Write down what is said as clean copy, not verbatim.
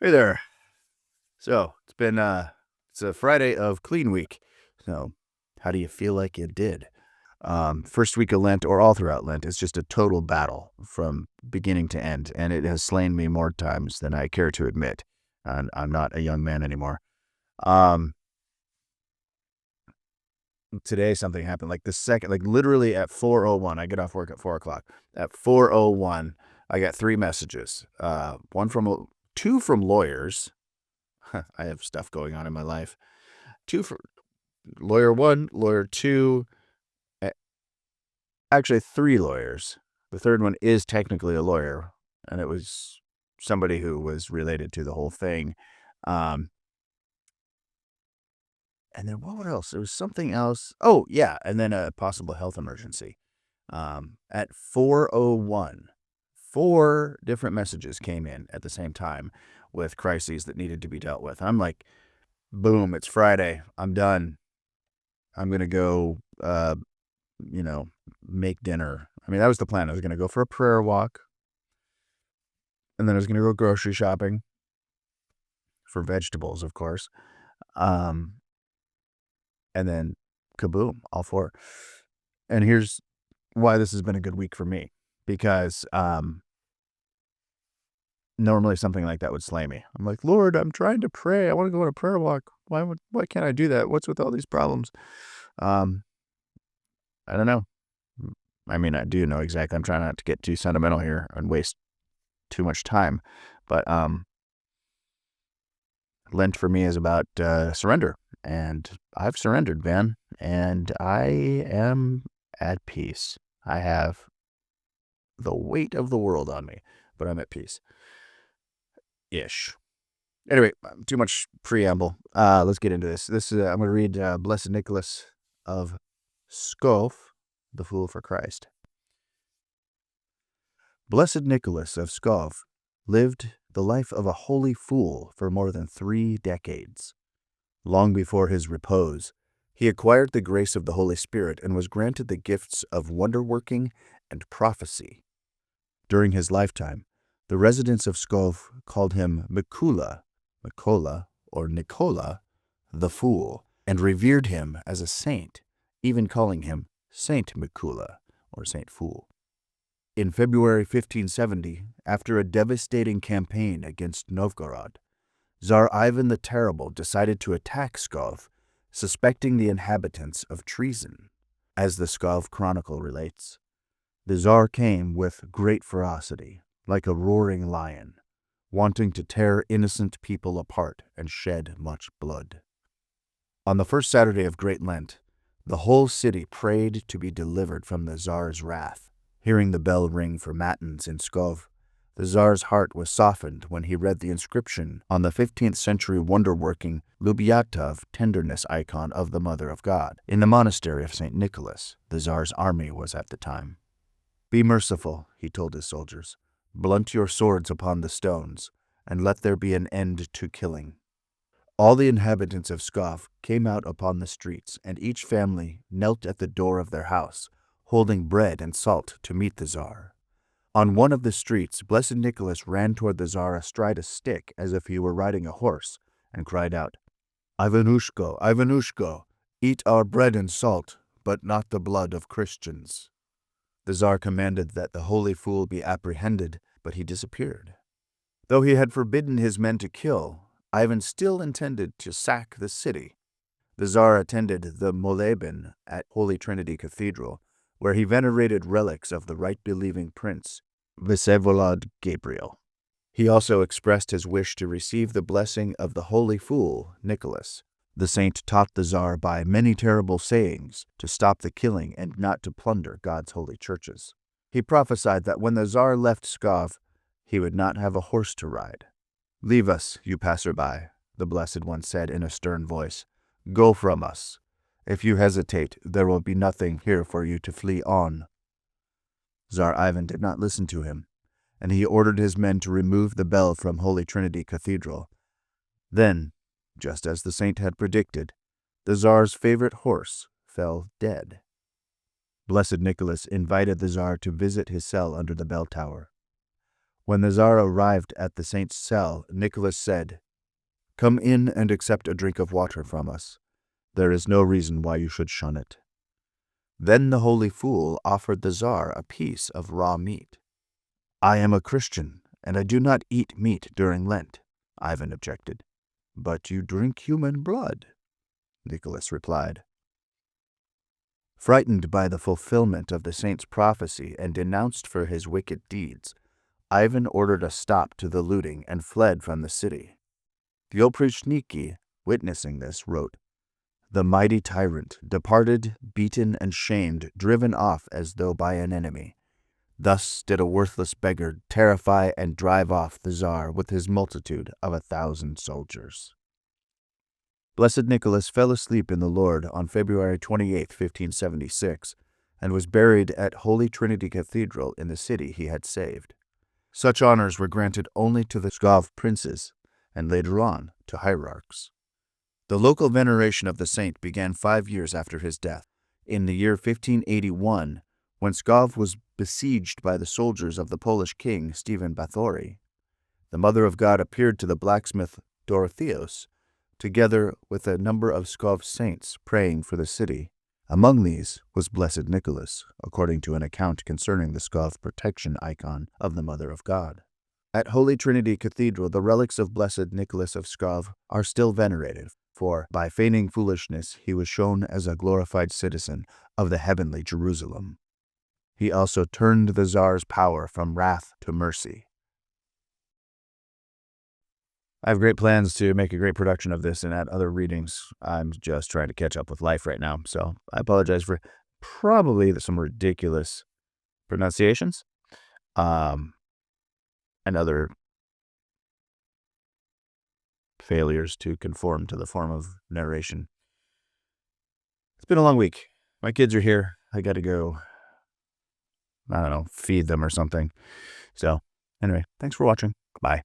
Hey there. So it's a Friday of Clean Week. So how do you feel like you did? First week of Lent or all throughout Lent is just a total battle from beginning to end, and it has slain me more times than I care to admit. And I'm not a young man anymore. Um, Today something happened. Like literally at 4:01, I get off work at 4 o'clock. At 4:01, I got three messages. Two from lawyers. I have stuff going on in my life. Two for lawyer one, lawyer two, actually three lawyers. The third one is technically a lawyer, and it was somebody who was related to the whole thing. And then what else? There was something else. Oh, yeah, and then a possible health emergency. At 4:01, four different messages came in at the same time with crises that needed to be dealt with. I'm like, boom, it's Friday. I'm done. I'm going to go, make dinner. I mean, that was the plan. I was going to go for a prayer walk, and then I was going to go grocery shopping for vegetables, of course. And then kaboom, all four. And here's why this has been a good week for me, because normally something like that would slay me. I'm like, Lord, I'm trying to pray. I want to go on a prayer walk. Why can't I do that? What's with all these problems? I don't know. I mean, I do know exactly. I'm trying not to get too sentimental here and waste too much time. But Lent for me is about surrender. And I've surrendered, man. And I am at peace. I have the weight of the world on me, but I'm at peace. Ish. Anyway, too much preamble. Let's get into this. I'm going to read Blessed Nicholas of Pskov, the Fool for Christ. Blessed Nicholas of Pskov lived the life of a holy fool for more than 3 decades. Long before his repose, he acquired the grace of the Holy Spirit and was granted the gifts of wonderworking and prophecy. During his lifetime, the residents of Pskov called him Mikula, Mikola, or Nikola, the Fool, and revered him as a saint, even calling him Saint Mikula, or Saint Fool. In February 1570, after a devastating campaign against Novgorod, Tsar Ivan the Terrible decided to attack Pskov, suspecting the inhabitants of treason. As the Pskov Chronicle relates, the Tsar came with great ferocity, like a roaring lion, wanting to tear innocent people apart and shed much blood. On the first Saturday of Great Lent, the whole city prayed to be delivered from the Tsar's wrath. Hearing the bell ring for Matins in Pskov, the Tsar's heart was softened when he read the inscription on the 15th century wonderworking Liubyatov Tenderness Icon of the Mother of God in the Monastery of Saint Nicholas. The Tsar's army was at the time. "Be merciful," he told his soldiers. "Blunt your swords upon the stones, and let there be an end to killing." All the inhabitants of Pskov came out upon the streets, and each family knelt at the door of their house, holding bread and salt to meet the Tsar. On one of the streets, Blessed Nicholas ran toward the Tsar astride a stick as if he were riding a horse, and cried out, "Ivanushko, Ivanushko, eat our bread and salt, but not the blood of Christians." The Tsar commanded that the holy fool be apprehended, but he disappeared. Though he had forbidden his men to kill, Ivan still intended to sack the city. The Tsar attended the Moleben at Holy Trinity Cathedral, where he venerated relics of the right-believing prince, Vsevolod Gabriel. He also expressed his wish to receive the blessing of the holy fool, Nicholas. The saint taught the Tsar by many terrible sayings to stop the killing and not to plunder God's holy churches. He prophesied that when the Tsar left Pskov, he would not have a horse to ride. "Leave us, you passerby," the Blessed One said in a stern voice. "Go from us. If you hesitate, there will be nothing here for you to flee on." Tsar Ivan did not listen to him, and he ordered his men to remove the bell from Holy Trinity Cathedral. Then, just as the saint had predicted, the Tsar's favorite horse fell dead. Blessed Nicholas invited the Tsar to visit his cell under the bell tower. When the Tsar arrived at the saint's cell, Nicholas said, "Come in and accept a drink of water from us. There is no reason why you should shun it." Then the holy fool offered the Tsar a piece of raw meat. "I am a Christian, and I do not eat meat during Lent," Ivan objected. "But you drink human blood," Nicholas replied. Frightened by the fulfillment of the saint's prophecy and denounced for his wicked deeds, Ivan ordered a stop to the looting and fled from the city. The Oprichniki, witnessing this, wrote, "The mighty tyrant departed, beaten and shamed, driven off as though by an enemy. Thus did a worthless beggar terrify and drive off the Tsar with his multitude of 1,000 soldiers." Blessed Nicholas fell asleep in the Lord on February 28, 1576, and was buried at Holy Trinity Cathedral in the city he had saved. Such honors were granted only to the Pskov princes, and later on to hierarchs. The local veneration of the saint began 5 years after his death, in the year 1581, when Pskov was besieged by the soldiers of the Polish king Stephen Báthory. The Mother of God appeared to the blacksmith Dorotheos, together with a number of Pskov saints praying for the city. Among these was Blessed Nicholas, according to an account concerning the Pskov protection icon of the Mother of God. At Holy Trinity Cathedral, the relics of Blessed Nicholas of Pskov are still venerated, for by feigning foolishness he was shown as a glorified citizen of the heavenly Jerusalem. He also turned the Tsar's power from wrath to mercy. I have great plans to make a great production of this and add other readings. I'm just trying to catch up with life right now, so I apologize for probably some ridiculous pronunciations and other failures to conform to the form of narration. It's been a long week. My kids are here. I got to go, I don't know, feed them or something. So anyway, thanks for watching. Bye.